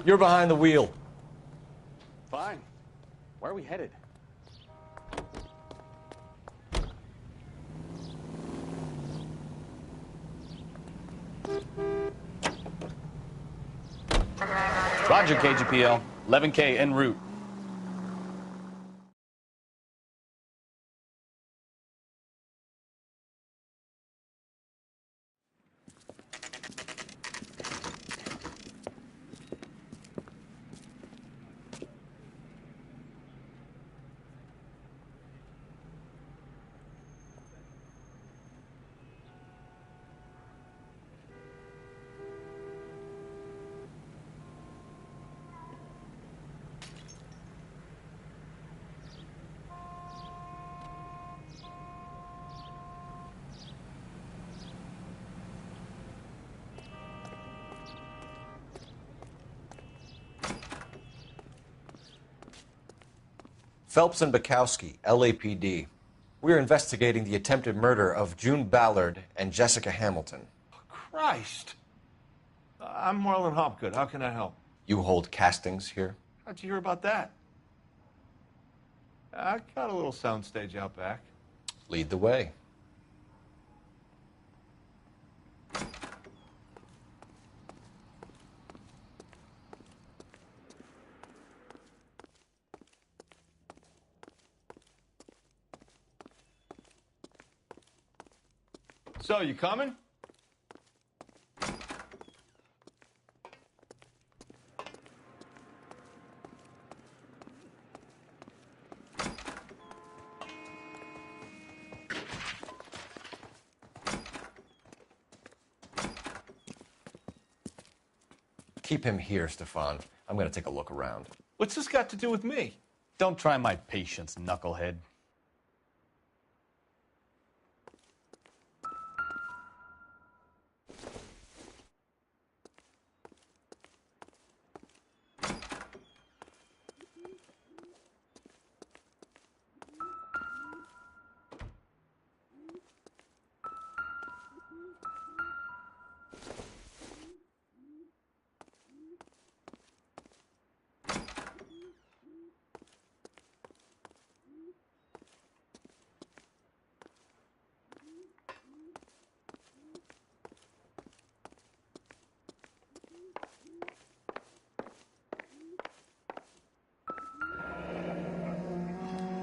You're behind the wheel. Fine. Where are we headed? Roger, KGPL. 11K en route. Phelps and Bukowski, LAPD. We're investigating the attempted murder of June Ballard and Jessica Hamilton. Christ! I'm Marlon Hopgood. How can I help? You hold castings here? How'd you hear about that? I got a little soundstage out back. Lead the way. So, you coming? Keep him here, Stefan. I'm going to take a look around. What's this got to do with me? Don't try my patience, knucklehead.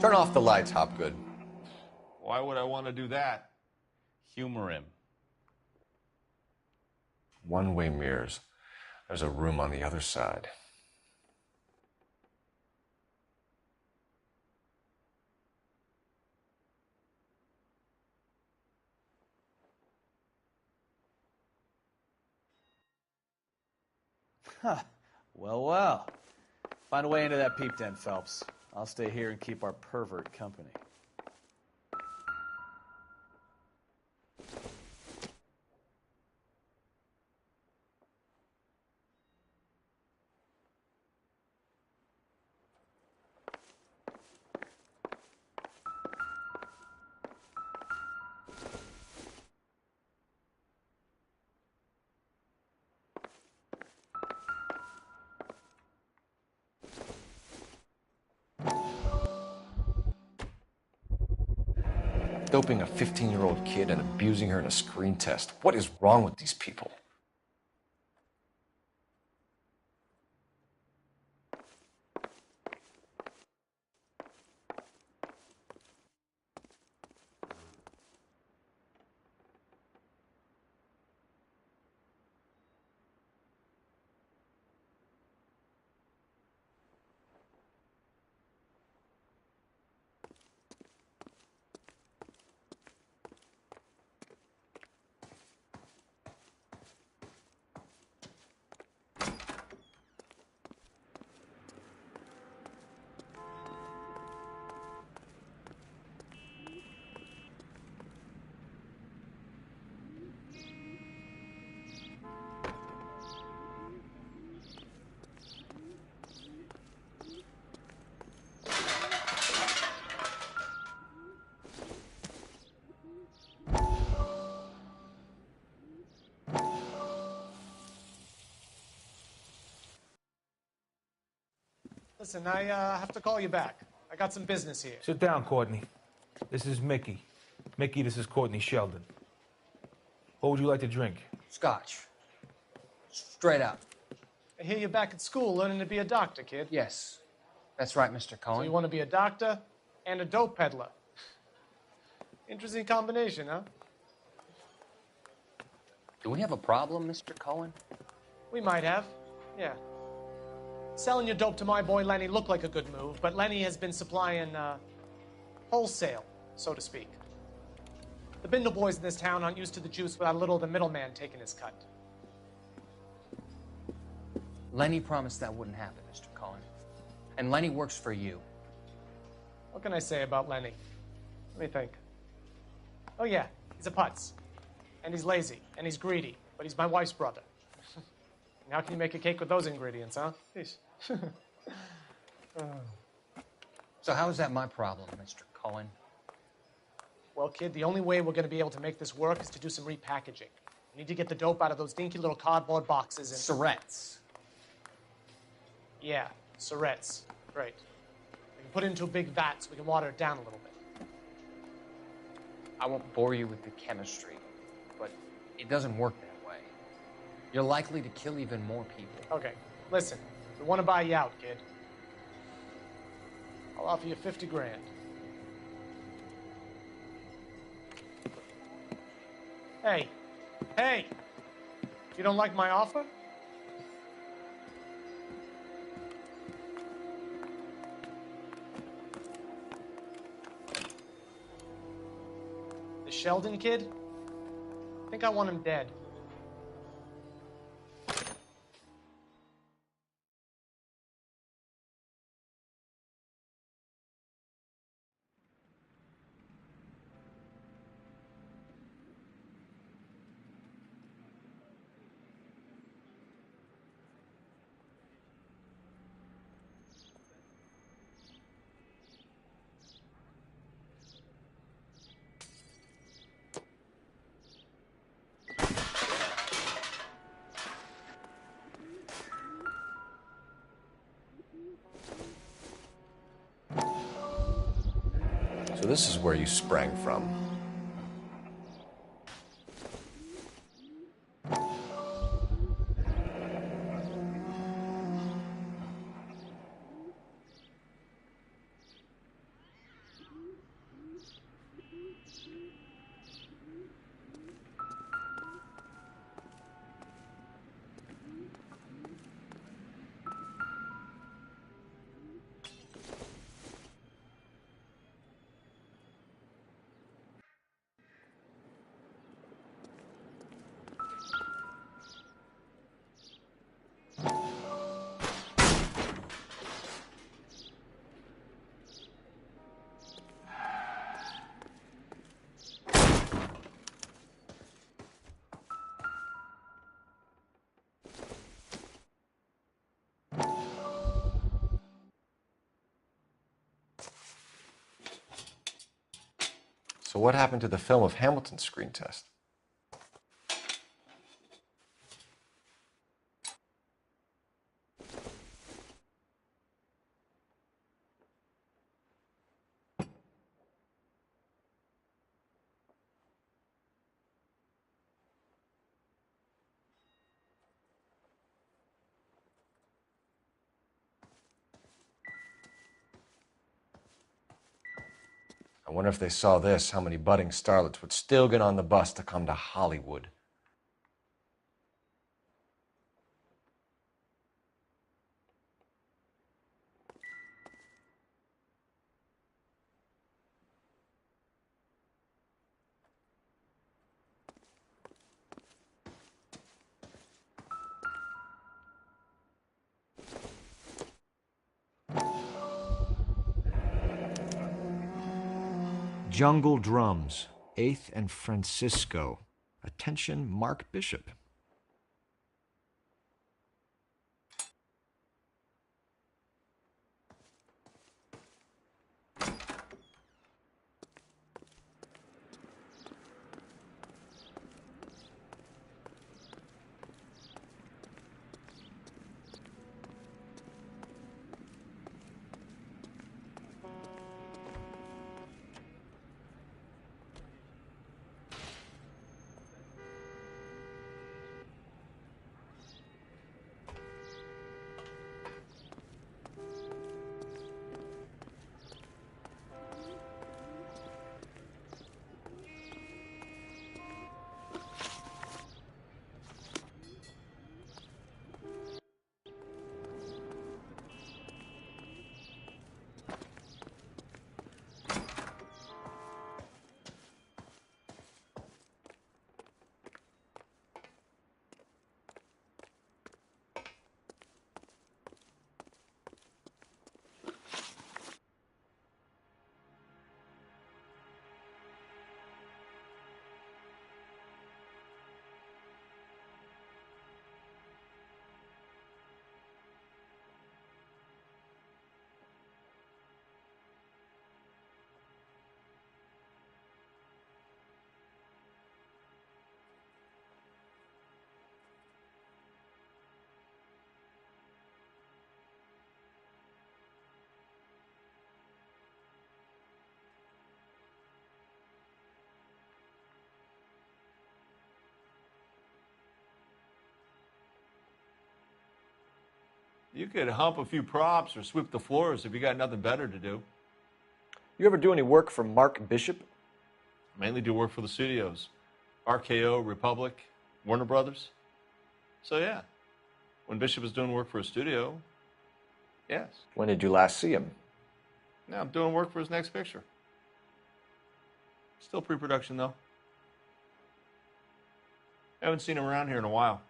Turn off the lights, Hopgood. Why would I want to do that? Humor him. One-way mirrors. There's a room on the other side. Huh. Well, well. Find a way into that peep den, Phelps. I'll stay here and keep our pervert company. Doping a 15-year-old kid and abusing her in a screen test. What is wrong with these people? Listen, I have to call you back. I got some business here. Sit down, Courtney. This is Mickey. Mickey, this is Courtney Sheldon. What would you like to drink? Scotch. Straight up. I hear you're back at school learning to be a doctor, kid. Yes. That's right, Mr. So Cohen. you want to be a doctor and a dope peddler. Interesting combination, huh? Do we have a problem, Mr. Cohen? We might have, yeah. Selling your dope to my boy Lenny looked like a good move, but Lenny has been supplying, wholesale, so to speak. The Bindle boys in this town aren't used to the juice without a little of the middleman taking his cut. Lenny promised that wouldn't happen, Mr. Cohen. And Lenny works for you. What can I say about Lenny? Let me think. Oh yeah, he's a putz. And he's lazy, and he's greedy, but he's my wife's brother. And how can you make a cake with those ingredients, huh? Jeez. So how is that my problem, Mr. Cohen? Well, kid, the only way we're going to be able to make this work is to do some repackaging. We need to get the dope out of those dinky little cardboard boxes and... Surrettes. Yeah, Surrettes. Great. We can put it into a big vat so we can water it down a little bit. I won't bore you with the chemistry, but it doesn't work that way. You're likely to kill even more people. Okay, listen. We want to buy you out, kid. I'll offer you 50 grand. Hey. Hey! You don't like my offer? The Sheldon kid? I think I want him dead. So this is where you sprang from. So what happened to the film of Hamilton's screen test? I wonder if they saw this, how many budding starlets would still get on the bus to come to Hollywood. Jungle Drums, 8th and Francisco. Attention, Mark Bishop. You could hump a few props or sweep the floors if you got nothing better to do. You ever do any work for Mark Bishop? Mainly do work for the studios. RKO, Republic, Warner Brothers. So yeah, when Bishop is doing work for a studio, yes. When did you last see him? Now I'm doing work for his next picture. Still pre-production though. Haven't seen him around here in a while.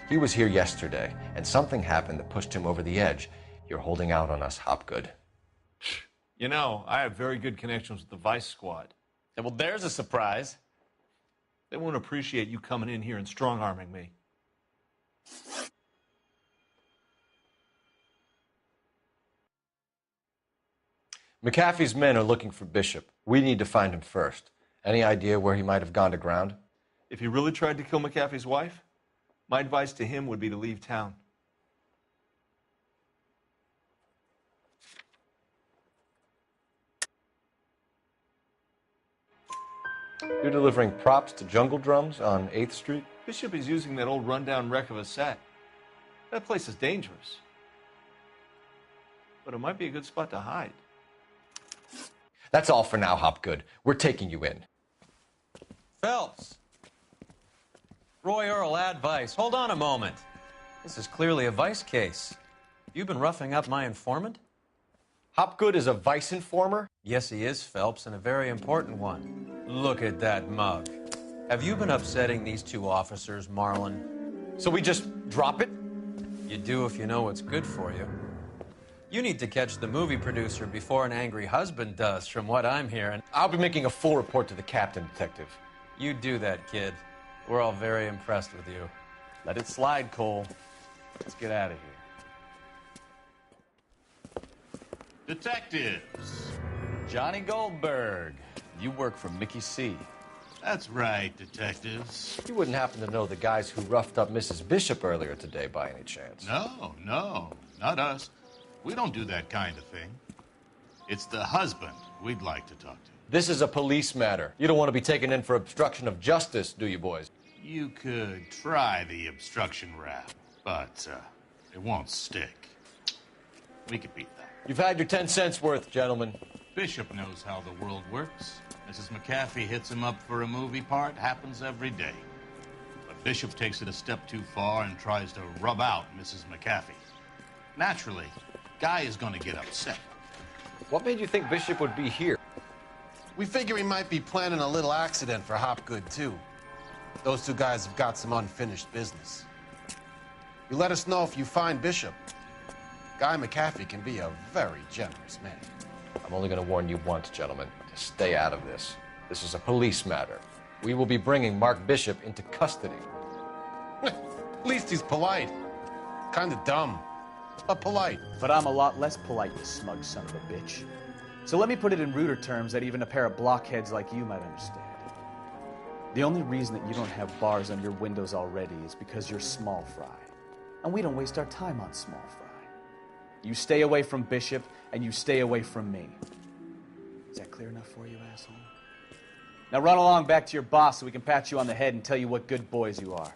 He was here yesterday, and something happened that pushed him over the edge. You're holding out on us, Hopgood. You know, I have very good connections with the Vice Squad. Yeah, well, there's a surprise. They won't appreciate you coming in here and strong-arming me. McAfee's men are looking for Bishop. We need to find him first. Any idea where he might have gone to ground? If he really tried to kill McAfee's wife, my advice to him would be to leave town. You're delivering props to Jungle Drums on 8th Street? Bishop is using that old rundown wreck of a set. That place is dangerous. But it might be a good spot to hide. That's all for now, Hopgood. We're taking you in. Phelps. Roy Earl, ad vice. Hold on a moment. This is clearly a vice case. You've been roughing up my informant? Hopgood is a vice informer? Yes, he is, Phelps, and a very important one. Look at that mug. Have you been upsetting these two officers, Marlin? So we just drop it? You do if you know what's good for you. You need to catch the movie producer before an angry husband does, from what I'm hearing. I'll be making a full report to the captain, Detective. You do that, kid. We're all very impressed with you. Let it slide, Cole. Let's get out of here. Detectives. Johnny Goldberg. You work for Mickey C. That's right, detectives. You wouldn't happen to know the guys who roughed up Mrs. Bishop earlier today by any chance? No, not us. We don't do that kind of thing. It's the husband we'd like to talk to. This is a police matter. You don't want to be taken in for obstruction of justice, do you, boys? You could try the obstruction rap, but it won't stick. We could beat that. You've had your 10 cents worth, gentlemen. Bishop knows how the world works. Mrs. McAfee hits him up for a movie part. Happens every day. But Bishop takes it a step too far and tries to rub out Mrs. McAfee. Naturally, Guy is going to get upset. What made you think Bishop would be here? We figure he might be planning a little accident for Hopgood, too. Those two guys have got some unfinished business. You let us know if you find Bishop. Guy McAfee can be a very generous man. I'm only going to warn you once, gentlemen, to stay out of this. This is a police matter. We will be bringing Mark Bishop into custody. At least he's polite. Kind of dumb, but polite. But I'm a lot less polite, you smug son of a bitch. So let me put it in ruder terms that even a pair of blockheads like you might understand. The only reason that you don't have bars on your windows already is because you're small fry. And we don't waste our time on small fry. You stay away from Bishop, and you stay away from me. Is that clear enough for you, asshole? Now run along back to your boss so we can pat you on the head and tell you what good boys you are.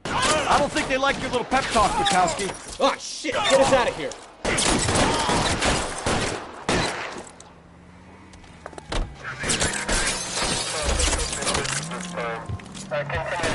I don't think they like your little pep talk, Bukowski. Oh, shit! Get us out of here! Continue